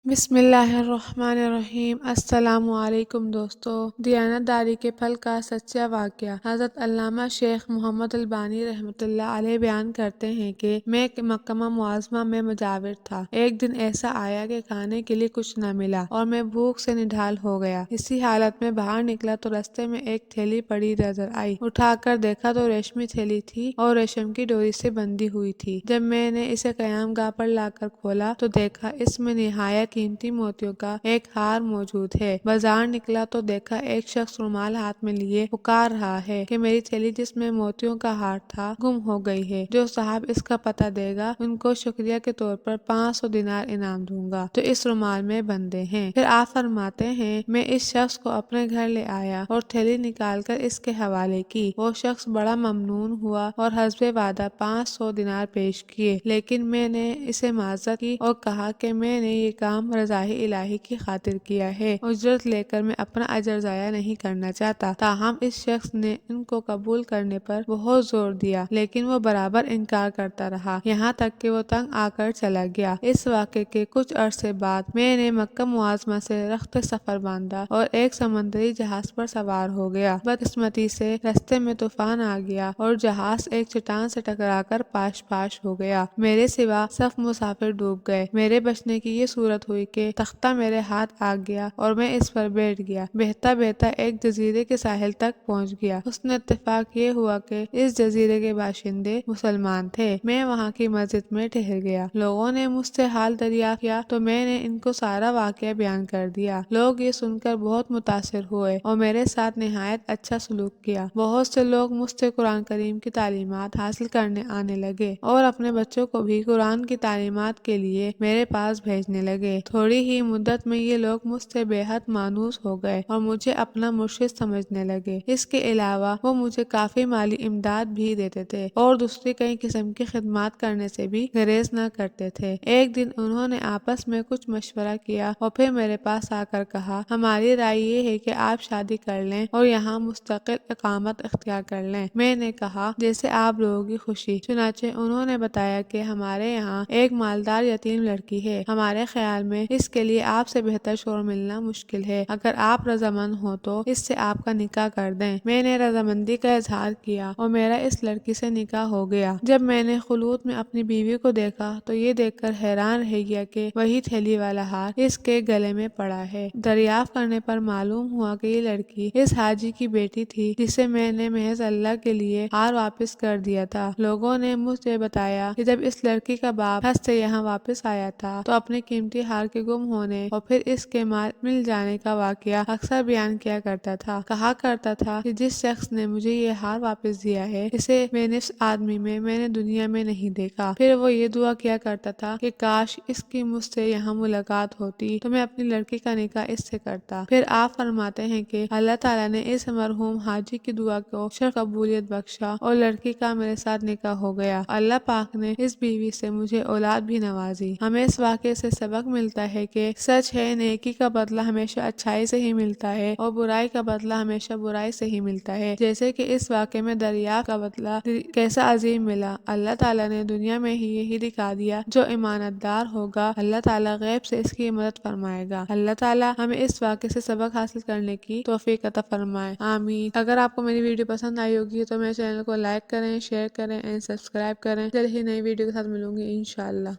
بسم اللہ الرحمن الرحیم۔ السلام علیکم دوستو۔ دیانت داری کے پھل کا سچا واقعہ۔ حضرت علامہ شیخ محمد البانی رحمۃ اللہ علیہ بیان کرتے ہیں کہ میں مکہ معظمہ میں مجاور تھا۔ ایک دن ایسا آیا کہ کھانے کے لیے کچھ نہ ملا اور میں بھوک سے نڈھال ہو گیا۔ اسی حالت میں باہر نکلا تو رستے میں ایک تھیلی پڑی نظر آئی۔ اٹھا کر دیکھا تو ریشمی تھیلی تھی اور ریشم کی ڈوری سے بندھی ہوئی تھی۔ جب میں نے اسے قیام گاہ پر لا کر کھولا تو دیکھا اس میں نہایت قیمتی موتیوں کا ایک ہار موجود ہے۔ بازار نکلا تو دیکھا ایک شخص رومال ہاتھ میں لیے پکار رہا ہے کہ میری تھیلی جس میں موتیوں کا ہار تھا گم ہو گئی ہے، جو صاحب اس کا پتہ دے گا ان کو شکریہ کے طور پر 500 دینار انعام دوں گا جو اس رومال میں بندھے ہیں۔ پھر آپ فرماتے ہیں میں اس شخص کو اپنے گھر لے آیا اور تھیلی نکال کر اس کے حوالے کی۔ وہ شخص بڑا ممنون ہوا اور حسب وعدہ 500 دینار پیش کیے، لیکن میں نے اسے معذرت کی اور کہا کہ میں نے یہ کام رضائے الہی کی خاطر کیا ہے، اجرت لے کر میں اپنا اجر ضائع نہیں کرنا چاہتا۔ تاہم اس شخص نے ان کو قبول کرنے پر بہت زور دیا، لیکن وہ برابر انکار کرتا رہا، یہاں تک کہ وہ تنگ آ کر چلا گیا۔ اس واقعے کے کچھ عرصے بعد میں نے مکہ معظمہ سے رخت سفر باندھا اور ایک سمندری جہاز پر سوار ہو گیا۔ بدقسمتی سے رستے میں طوفان آ گیا اور جہاز ایک چٹان سے ٹکرا کر پاش پاش ہو گیا۔ میرے سوا سب مسافر ڈوب گئے۔ میرے بچنے کی یہ صورت ہوئی کہ تختہ میرے ہاتھ آ گیا اور میں اس پر بیٹھ گیا۔ بہتا بہتا ایک جزیرے کے ساحل تک پہنچ گیا۔ حسن اتفاق یہ ہوا کہ اس جزیرے کے باشندے مسلمان تھے۔ میں وہاں کی مسجد میں ٹھہر گیا۔ لوگوں نے مجھ سے حال دریافت کیا تو میں نے ان کو سارا واقعہ بیان کر دیا۔ لوگ یہ سن کر بہت متاثر ہوئے اور میرے ساتھ نہایت اچھا سلوک کیا۔ بہت سے لوگ مجھ سے قرآن کریم کی تعلیمات حاصل کرنے آنے لگے اور اپنے بچوں کو بھی قرآن کی تعلیمات کے لیے میرے پاس بھیجنے لگے۔ تھوڑی ہی مدت میں یہ لوگ مجھ سے بے حد مانوس ہو گئے اور مجھے اپنا مرشد سمجھنے لگے۔ اس کے علاوہ وہ مجھے کافی مالی امداد بھی دیتے تھے اور دوسری کئی قسم کی خدمات کرنے سے بھی گریز نہ کرتے تھے۔ ایک دن انہوں نے آپس میں کچھ مشورہ کیا اور پھر میرے پاس آ کر کہا ہماری رائے یہ ہے کہ آپ شادی کر لیں اور یہاں مستقل اقامت اختیار کر لیں۔ میں نے کہا جیسے آپ لوگوں کی خوشی۔ چنانچہ انہوں نے بتایا کہ ہمارے یہاں ایک مالدار یتیم لڑکی ہے، ہمارے خیال میں اس کے لیے آپ سے بہتر شوہر ملنا مشکل ہے، اگر آپ رضامند ہوں تو اس سے آپ کا نکاح کر دیں۔ میں نے رضامندی کا اظہار کیا اور میرا اس لڑکی سے نکاح ہو گیا۔ جب میں نے خلوت میں اپنی بیوی کو دیکھا تو یہ دیکھ کر حیران رہ گیا کہ وہی تھیلی والا ہار اس کے گلے میں پڑا ہے۔ دریافت کرنے پر معلوم ہوا کہ یہ لڑکی اس حاجی کی بیٹی تھی جسے میں نے محض اللہ کے لیے ہار واپس کر دیا تھا۔ لوگوں نے مجھے بتایا کہ جب اس لڑکی کا باپ حج سے یہاں واپس آیا تھا تو اپنے قیمتی ہار کے گم ہونے اور پھر اس کے مال مل جانے کا واقعہ اکثر بیان کیا کرتا تھا۔ کہا کرتا تھا کہ جس شخص نے مجھے یہ ہار واپس دیا ہے اسے بے نفس آدمی میں نے دنیا میں نہیں دیکھا۔ پھر وہ یہ دعا کیا کرتا تھا کہ کاش اس کی مجھ سے یہاں ملاقات ہوتی تو میں اپنی لڑکی کا نکاح اس سے کرتا۔ پھر آپ فرماتے ہیں کہ اللہ تعالیٰ نے اس مرحوم حاجی کی دعا کو شرط قبولیت بخشا اور لڑکی کا میرے ساتھ نکاح ہو گیا۔ اللہ پاک نے اس بیوی سے مجھے اولاد بھی نوازی۔ ہمیں اس واقعے سے سبق ملتا ہے کہ سچ ہے نیکی کا بدلہ ہمیشہ اچھائی سے ہی ملتا ہے اور برائی کا بدلہ ہمیشہ برائی سے ہی ملتا ہے، جیسے کہ اس واقعے میں دریافت کا بدلہ کیسا عظیم ملا۔ اللہ تعالیٰ نے دنیا میں ہی یہی دکھا دیا، جو امانت دار ہوگا اللہ تعالیٰ غیب سے اس کی مدد فرمائے گا۔ اللہ تعالیٰ ہمیں اس واقعے سے سبق حاصل کرنے کی توفیق عطا فرمائے، آمین۔ اگر آپ کو میری ویڈیو پسند آئی ہوگی تو میرے چینل کو لائک کریں، شیئر کریں اینڈ سبسکرائب کریں۔ جلد ہی نئی ویڈیو کے ساتھ ملوں گی انشاءاللہ۔